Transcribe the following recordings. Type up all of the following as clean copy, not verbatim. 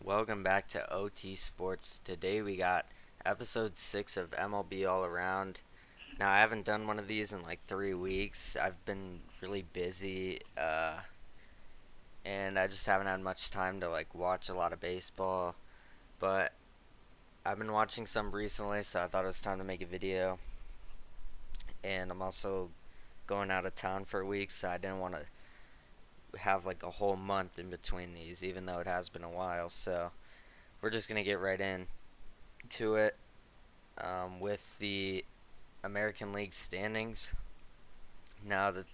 Welcome back to OT Sports. Today we got episode 6 of MLB All Around. Now, I haven't done one of these in like 3 weeks. I've been really busy, and I just haven't had much time to like watch a lot of baseball. But I've been watching some recently, so I thought it was time to make a video. And I'm also going out of town for a week, so I didn't want to have like a whole month in between these, even though it has been a while. So we're just gonna get right into it with the American League standings. Now that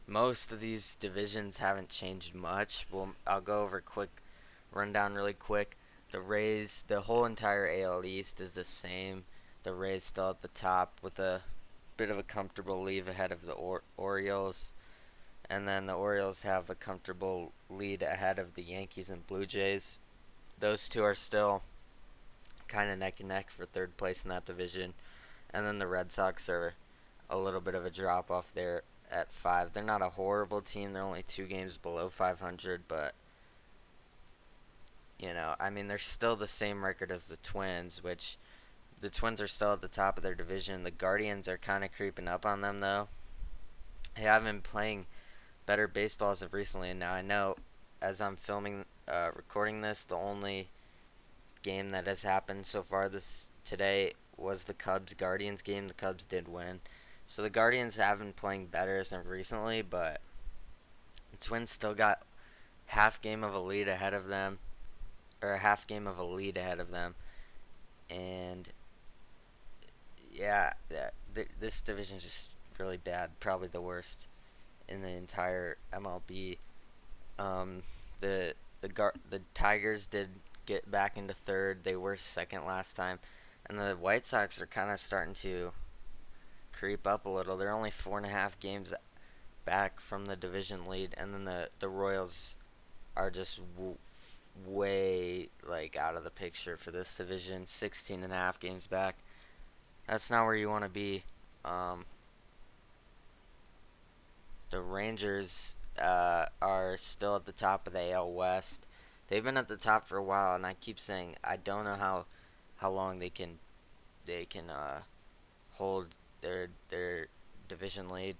most of these divisions haven't changed much, I'll go over a quick rundown really quick. The Rays, the whole entire AL East is the same. The Rays still at the top with a bit of a comfortable lead ahead of the Orioles. And then the Orioles have a comfortable lead ahead of the Yankees and Blue Jays. Those two are still kind of neck and neck for third place in that division. And then the Red Sox are a little bit of a drop off there at 5. They're not a horrible team. They're only 2 games below 500, but I mean, they're still the same record as the Twins, which the Twins are still at the top of their division. The Guardians are kind of creeping up on them, though. They have been playing better baseball as of recently, and now I know as I'm recording this, the only game that has happened so far this today was the Cubs Guardians game. The Cubs did win. So the Guardians have been playing better as of recently, but the Twins still got half game of a lead ahead of them, or a half game of a lead ahead of them. And yeah, this division is just really bad, probably the worst in the entire MLB. Um, the Tigers did get back into third. They were second last time, and the White Sox are kind of starting to creep up a little. They're only 4.5 games back from the division lead, and then the Royals are just way like out of the picture for this division. 16.5 games back. That's not where you want to be. Um, the Rangers are still at the top of the AL West. They've been at the top for a while, and I keep saying I don't know how long they can hold their division lead.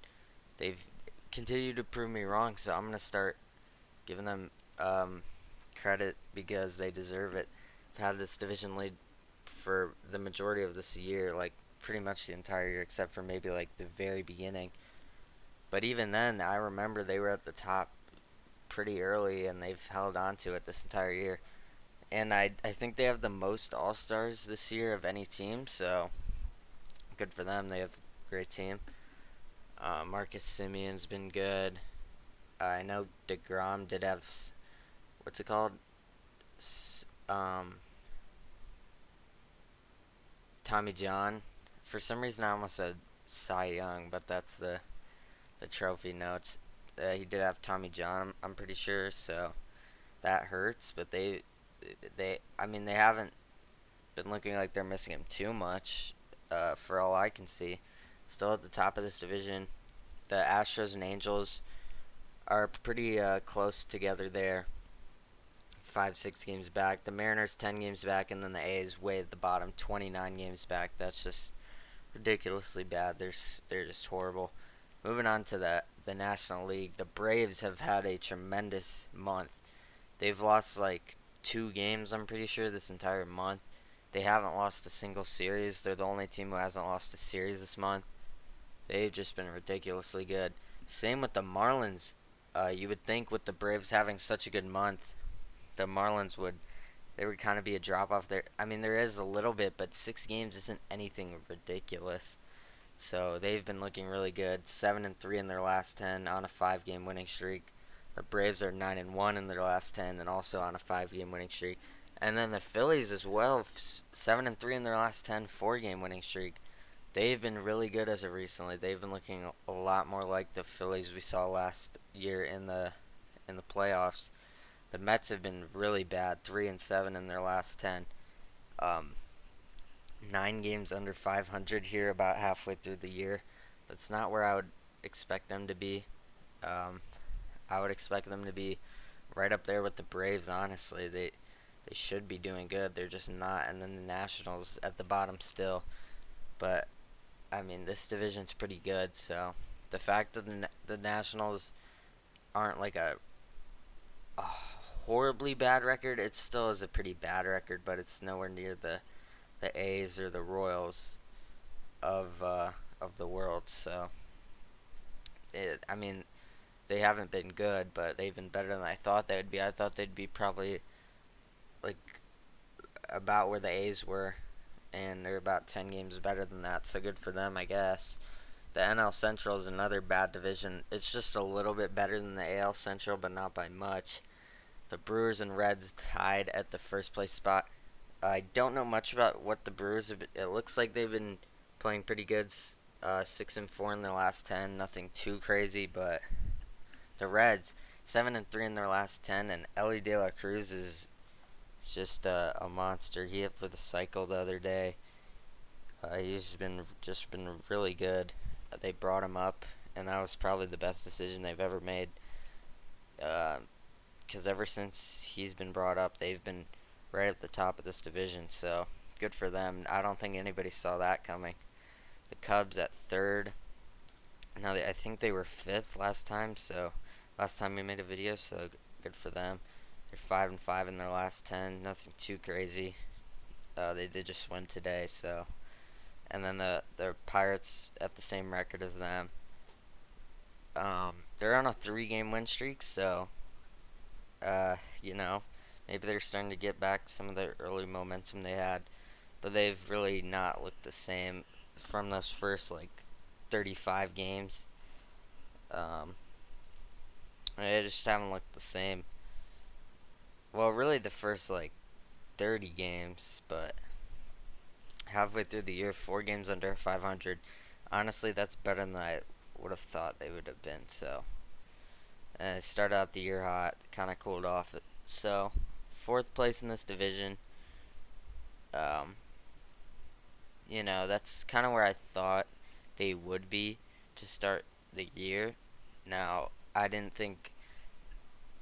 They've continued to prove me wrong, so I'm gonna start giving them credit because they deserve it. They've had this division lead for the majority of this year, like pretty much the entire year, except for maybe like the very beginning. But even then, I remember they were at the top pretty early, and they've held on to it this entire year. And I think they have the most All Stars this year of any team, so good for them. They have a great team. Marcus Simeon's been good. I know DeGrom did have what's it called? Tommy John. For some reason, I almost said Cy Young, but that's the trophy notes. He did have Tommy John, I'm pretty sure, so that hurts. But I mean, they haven't been looking like they're missing him too much, for all I can see. Still at the top of this division. The Astros and Angels are pretty close together there. 5, 6 games back. The Mariners 10 games back, and then the A's way at the bottom, 29 games back. That's just ridiculously bad. They're just horrible. Moving on to the National League, the Braves have had a tremendous month. They've lost like 2 games, I'm pretty sure, this entire month. They haven't lost a single series. They're the only team who hasn't lost a series this month. They've just been ridiculously good. Same with the Marlins. You would think with the Braves having such a good month, the Marlins would kind of be a drop off there. I mean, there is a little bit, but 6 games isn't anything ridiculous. So they've been looking really good. 7-3 in their last 10 on a 5-game winning streak. The Braves are 9-1 in their last 10 and also on a 5-game winning streak. And then the Phillies as well, 7-3 in their last 10, 4-game winning streak. They've been really good as of recently. They've been looking a lot more like the Phillies we saw last year in the playoffs. The Mets have been really bad, 3-7 in their last 10. Um, 9 games under 500 here, about halfway through the year. That's not where I would expect them to be. Um, I would expect them to be right up there with the Braves. Honestly, they should be doing good. They're just not. And then the Nationals at the bottom still. But I mean, this division's pretty good. So the fact that the Nationals aren't like a horribly bad record, it still is a pretty bad record. But it's nowhere near the A's or the Royals of the world. So I mean, they haven't been good, but they've been better than I thought they would be. I thought they'd be probably like about where the A's were, and they're about 10 games better than that. So good for them, I guess. The NL Central is another bad division. It's just a little bit better than the AL Central, but not by much. The Brewers and Reds tied at the first place spot. I don't know much about what the Brewers have been. It looks like they've been playing pretty good. 6-4 in their last 10. Nothing too crazy, but the Reds 7-3 in their last 10, and Ellie De La Cruz is just a monster. He hit for the cycle the other day. He's been really good. They brought him up, and that was probably the best decision they've ever made. Because ever since he's been brought up, they've been right at the top of this division. So good for them. I don't think anybody saw that coming. The Cubs at third. Now I think they were fifth last time. So last time we made a video. So good for them. They're 5-5 in their last 10. Nothing too crazy. They did just win today. So. And then the Pirates at the same record as them. They're on a 3-game win streak, so you know, maybe they're starting to get back some of their early momentum they had, but they've really not looked the same from those first like 35 games. Um, they just haven't looked the same. Well, really the first like 30 games, but halfway through the year, 4 games under 500. Honestly, that's better than I would have thought they would have been. So, and it started out the year hot, kind of cooled off. So, fourth place in this division. Um, that's kind of where I thought they would be to start the year. Now, I didn't think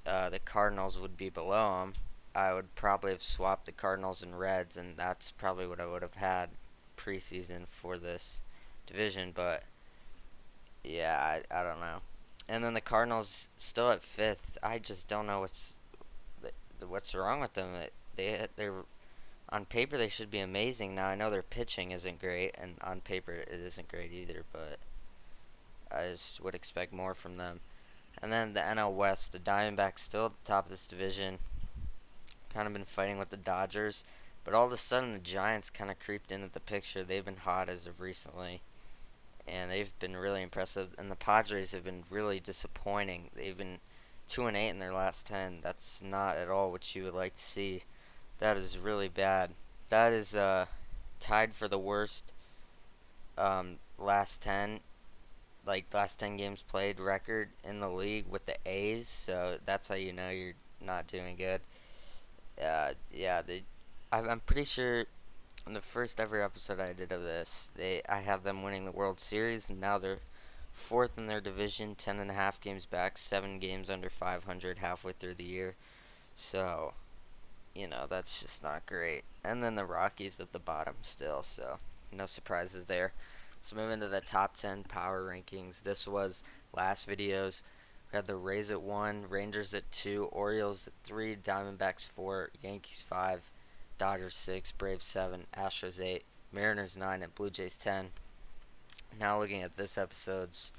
the Cardinals would be below them. I would probably have swapped the Cardinals and Reds, and that's probably what I would have had preseason for this division. But yeah, I don't know. And then the Cardinals still at fifth. I just don't know what's wrong with them. They're on paper they should be amazing. Now I know their pitching isn't great, and on paper it isn't great either. But I just would expect more from them. And then the NL West, the Diamondbacks still at the top of this division. Kind of been fighting with the Dodgers, but all of a sudden the Giants kind of creeped into the picture. They've been hot as of recently, and they've been really impressive. And the Padres have been really disappointing. They've been 2-8 in their last 10. That's not at all what you would like to see. That is really bad. That is tied for the worst last 10, like last 10 games played record in the league with the A's. So that's how you know you're not doing good. Yeah, I'm pretty sure in the first ever episode I did of this, I have them winning the World Series, and now they're fourth in their division, 10.5 games back, 7 games under 500 halfway through the year. So, that's just not great. And then the Rockies at the bottom still, so no surprises there. Let's move into the top 10 power rankings. This was last video's. We had the Rays at 1, Rangers at 2, Orioles at 3, Diamondbacks 4, Yankees 5, Dodgers 6, Braves 7, Astros 8, Mariners 9, and Blue Jays 10. Now looking at this episode's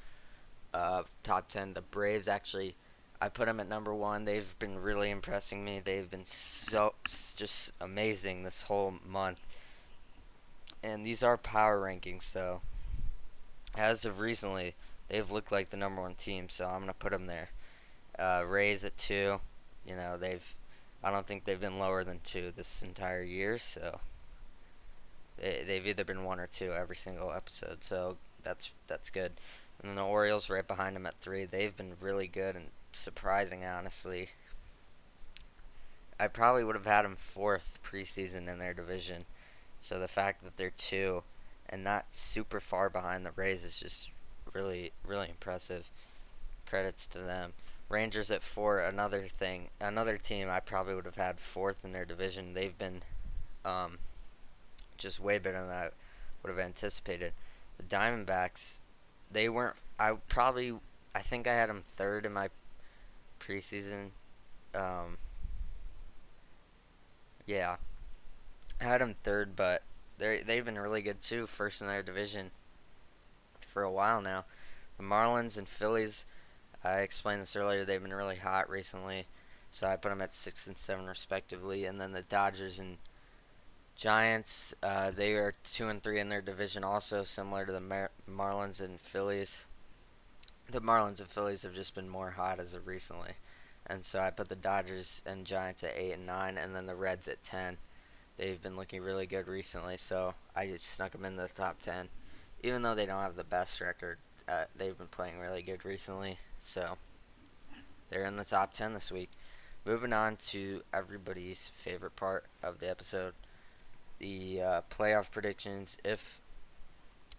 top 10, the Braves actually, I put them at number 1. They've been really impressing me. They've been so just amazing this whole month. And these are power rankings, so as of recently, they've looked like the number 1 team, so I'm gonna put them there. Rays at 2. I don't think they've been lower than 2 this entire year, so they've either been 1 or 2 every single episode, so that's good. And then the Orioles right behind them at 3. They've been really good and surprising, honestly. I probably would have had them 4th preseason in their division, so the fact that they're 2 and not super far behind the Rays is just really, really impressive. Credits to them. Rangers at 4. Another team I probably would have had fourth in their division. They've been um, just way better than I would have anticipated. The Diamondbacks, they weren't. I think I had them third in my preseason. Um, yeah, I had them third, but they've been really good too. First in their division for a while now. The Marlins and Phillies, I explained this earlier. They've been really hot recently, so I put them at 6 and 7 respectively. And then the Dodgers and Giants, they are 2 and 3 in their division, also similar to the Marlins and Phillies. The Marlins and Phillies have just been more hot as of recently, and so I put the Dodgers and Giants at 8 and 9, and then the Reds at 10. They've been looking really good recently, so I just snuck them in the top 10. Even though they don't have the best record, they've been playing really good recently, so they're in the top 10 this week. Moving on to everybody's favorite part of the episode, the playoff predictions. If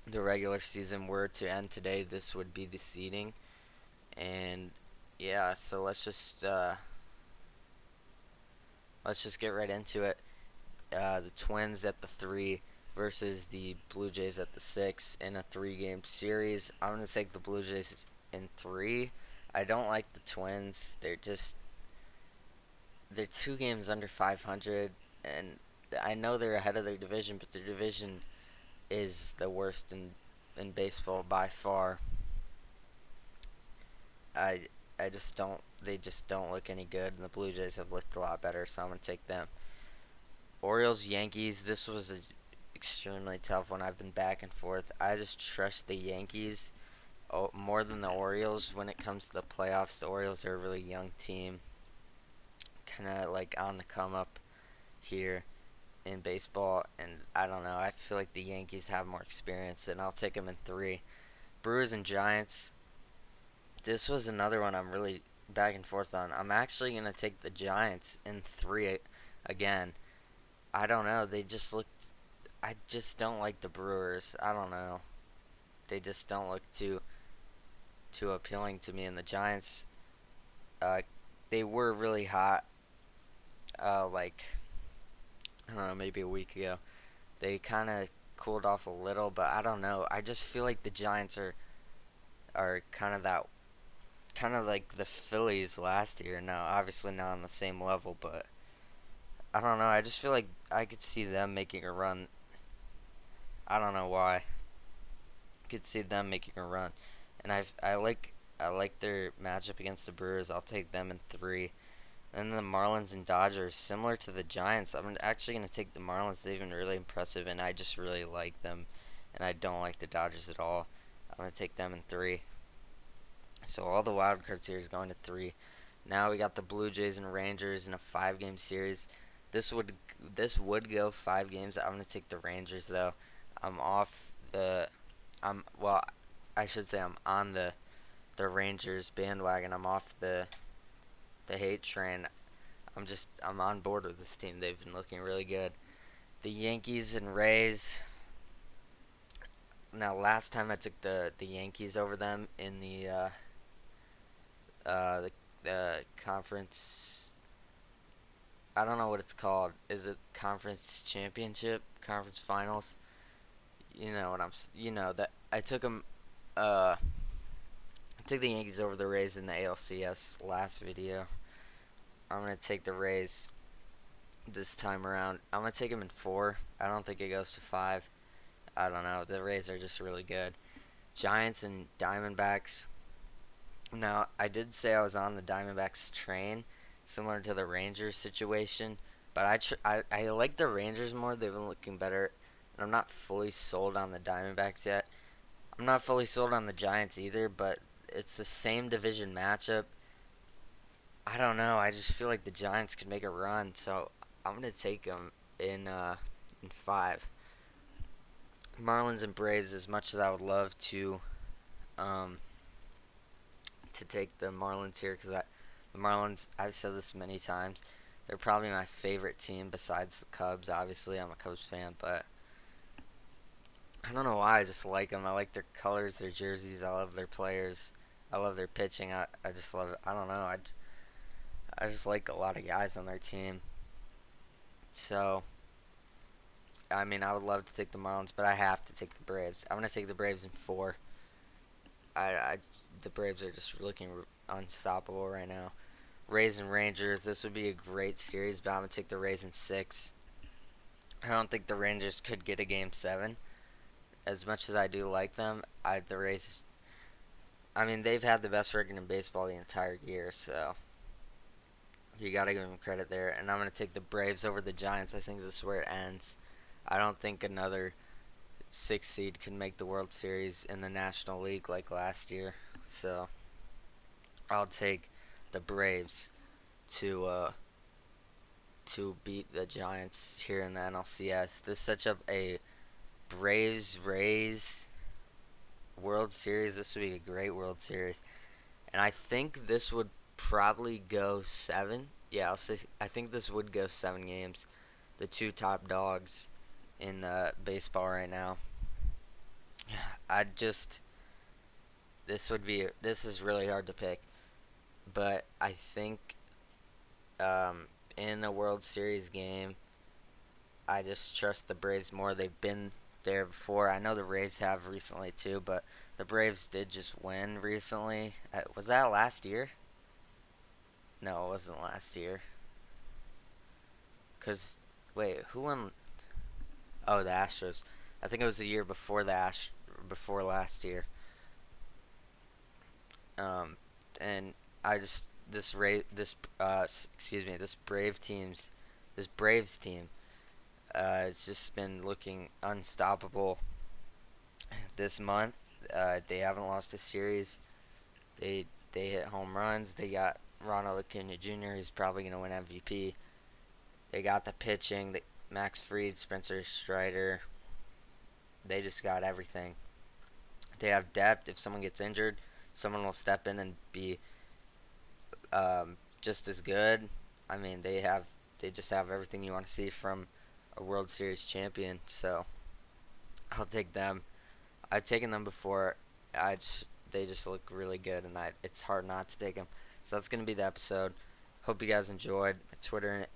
the regular season were to end today, this would be the seeding. And yeah, so let's just get right into it. The Twins at the 3 versus the Blue Jays at the 6 in a 3-game series. I'm gonna take the Blue Jays in 3. I don't like the Twins. They're 2 games under 500, and I know they're ahead of their division, but their division is the worst in baseball by far. I I just don't they just don't look any good, and the Blue Jays have looked a lot better, so I'm gonna take them. Orioles Yankees. This was an extremely tough one. I've been back and forth. I just trust the Yankees more than the Orioles when it comes to the playoffs. The Orioles are a really young team, kind of like on the come up here in baseball, and I don't know. I feel like the Yankees have more experience, and I'll take them in 3. Brewers and Giants. This was another one I'm really back and forth on. I'm actually going to take the Giants in 3 again. I don't know. I just don't like the Brewers. I don't know. They just don't look too appealing to me. And the Giants, uh, they were really hot. Like I don't know, maybe a week ago. They kind of cooled off a little, but I don't know. I just feel like the Giants are kind of like the Phillies last year. Now, obviously not on the same level, but I don't know. I just feel like I could see them making a run. I don't know why. I could see them making a run, and I like their matchup against the Brewers. I'll take them in 3. And then the Marlins and Dodgers, similar to the Giants. I'm actually going to take the Marlins. They've been really impressive, and I just really like them. And I don't like the Dodgers at all. I'm going to take them in 3. So all the wild cards here is going to 3. Now we got the Blue Jays and Rangers in a 5-game series. This would this would go 5 games. I'm going to take the Rangers though. I'm off the I'm well, I should say I'm on the Rangers bandwagon. I'm off the hate train. I'm on board with this team. They've been looking really good. The Yankees and Rays. Now, last time I took the Yankees over them in the conference. I don't know what it's called. Is it conference championship? Conference finals? You know what you know that I took them. I took the Yankees over the Rays in the ALCS last video. I'm gonna take the Rays this time around. I'm gonna take them in 4. I don't think it goes to 5. I don't know. The Rays are just really good. Giants and Diamondbacks. Now, I did say I was on the Diamondbacks train, similar to the Rangers situation, but I like the Rangers more. They've been looking better, and I'm not fully sold on the Diamondbacks yet. I'm not fully sold on the Giants either, but it's the same division matchup. I don't know. I just feel like the Giants could make a run, so I'm gonna take them in 5. Marlins and Braves. As much as I would love um, to take the Marlins here, because the Marlins, I've said this many times, they're probably my favorite team besides the Cubs. Obviously, I'm a Cubs fan, but I don't know why. I just like them. I like their colors, their jerseys. I love their players. I love their pitching. I just love it. I don't know. I just like a lot of guys on their team. So, I mean, I would love to take the Marlins, but I have to take the Braves. I'm gonna take the Braves in four. I the Braves are just looking unstoppable right now. Rays and Rangers. This would be a great series, but I'm gonna take the Rays in six. I don't think the Rangers could get a game seven. As much as I do like them, the Rays. I mean, they've had the best record in baseball the entire year, so you gotta give them credit there. And I'm gonna take the Braves over the Giants. I think this is where it ends. I don't think another six seed can make the World Series in the National League like last year. So I'll take the Braves to beat the Giants here in the NLCS. This sets up a Braves Rays World Series. This would be a great World Series, and I think this would probably go seven. Yeah, I'll say I think this would go 7 games. The two top dogs in baseball right now. I just this is really hard to pick, but I think um, in a World Series game, I just trust the Braves more. They've been there before. I know the Rays have recently too, but the Braves did just win recently. Was that last year? No, it wasn't last year. Cause wait, who won? Oh, the Astros. I think it was the year before before last year. Um, and I just this Ray this excuse me this Braves team has just been looking unstoppable this month. They haven't lost a series. They hit home runs. They got Ronald Acuna Jr. He's probably gonna win MVP. They got the pitching. Max Fried, Spencer Strider. They just got everything. They have depth. If someone gets injured, someone will step in and be just as good. I mean, they just have everything you want to see from a World Series champion. So I'll take them. I've taken them before. They just look really good, and it's hard not to take them. So that's gonna be the episode. Hope you guys enjoyed. My Twitter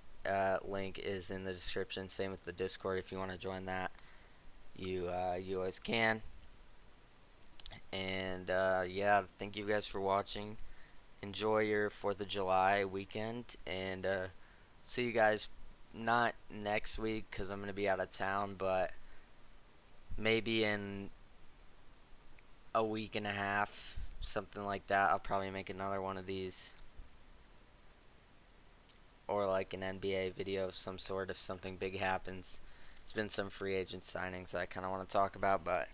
link is in the description. Same with the Discord. If you want to join that, you always can. And yeah, thank you guys for watching. Enjoy your 4th of July weekend, and see you guys not next week because I'm gonna be out of town, but maybe in a week and a half, something like that. I'll probably make another one of these, or like an NBA video of some sort if something big happens. It's been some free agent signings that I kind of want to talk about, but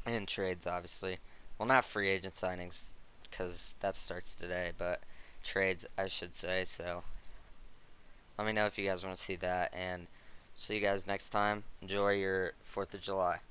and trades obviously. Well, not free agent signings because that starts today, but trades I should say. So let me know if you guys want to see that, and see you guys next time. Enjoy your 4th of July.